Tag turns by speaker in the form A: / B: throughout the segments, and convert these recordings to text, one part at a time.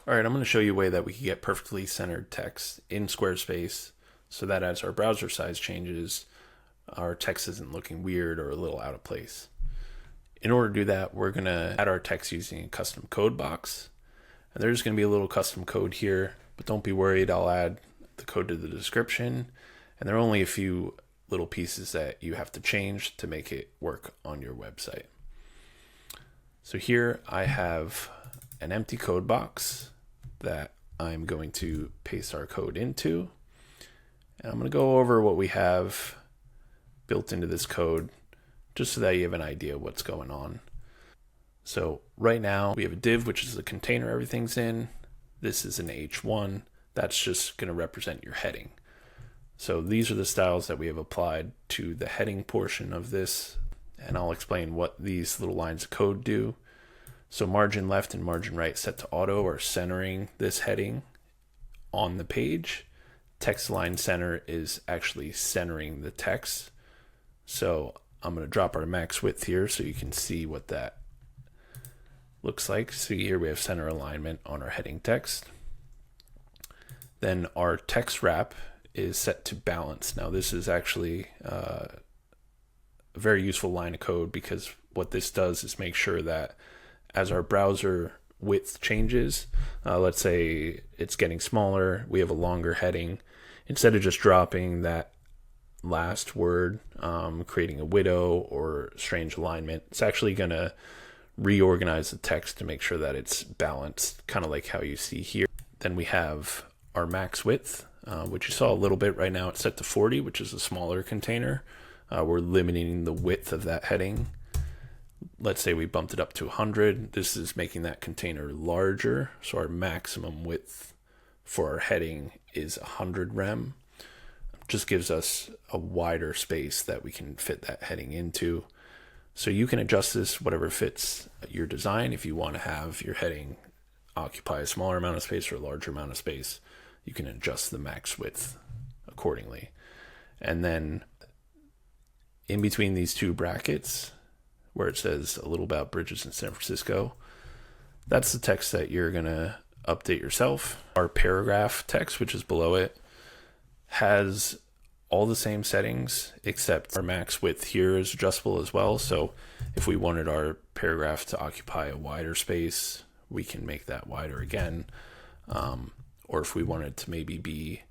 A: All right, I'm going to show you a way that we can get perfectly centered text in Squarespace so that as our browser size changes, our text isn't looking weird or a little out of place. In order to do that, we're going to add our text using a custom code box. And there's going to be a little custom code here, but don't be worried, I'll add the code to the description. And there are only a few little pieces that you have to change to make it work on your website. So here I have an empty code box that I'm going to paste our code into. And I'm going to go over what we have built into this code just so that you have an idea of what's going on. So right now we have a div, which is the container everything's in. This is an H1. That's just going to represent your heading. So these are the styles that we have applied to the heading portion of this. And I'll explain what these little lines of code do. So margin left and margin right set to auto are centering this heading on the page. Text line center is actually centering the text. So I'm going to drop our max width here so you can see what that looks like. See here we have center alignment on our heading text. Then our text wrap is set to balance. Now this is actually a very useful line of code because what this does is make sure that as our browser width changes, let's say it's getting smaller, we have a longer heading, instead of just dropping that last word, creating a widow or strange alignment, it's actually going to reorganize the text to make sure that it's balanced, kind of like how you see here. Then we have our max width, which you saw a little bit right now. It's set to 40, which is a smaller container. We're limiting the width of that heading. Let's say we bumped it up to 100. This is making that container larger. So our maximum width for our heading is 100 rem. Just gives us a wider space that we can fit that heading into. So you can adjust this whatever fits your design. If you want to have your heading occupy a smaller amount of space or a larger amount of space, you can adjust the max width accordingly. And then in between these two brackets, where it says a little about bridges in San Francisco, that's the text that you're going to update yourself. Our paragraph text, which is below it, has all the same settings, except our max width here is adjustable as well. So if we wanted our paragraph to occupy a wider space, we can make that wider again. Or if we wanted to maybe be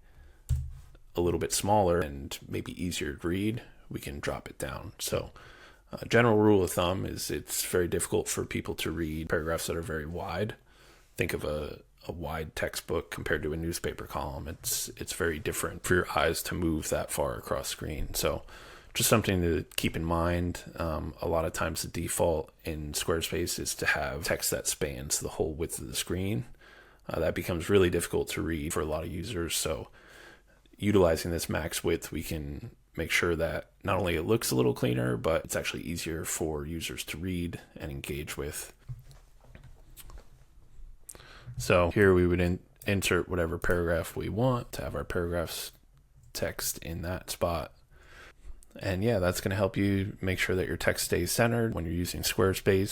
A: a little bit smaller and maybe easier to read, we can drop it down. So general rule of thumb is it's very difficult for people to read paragraphs that are very wide. Think of a wide textbook compared to a newspaper column. It's very different for your eyes to move that far across screen. So just something to keep in mind. A lot of times the default in Squarespace is to have text that spans the whole width of the screen. That becomes really difficult to read for a lot of users. So utilizing this max width, we can make sure that not only it looks a little cleaner, but it's actually easier for users to read and engage with. So here we would insert whatever paragraph we want to have our paragraphs text in that spot. And yeah, that's going to help you make sure that your text stays centered when you're using Squarespace.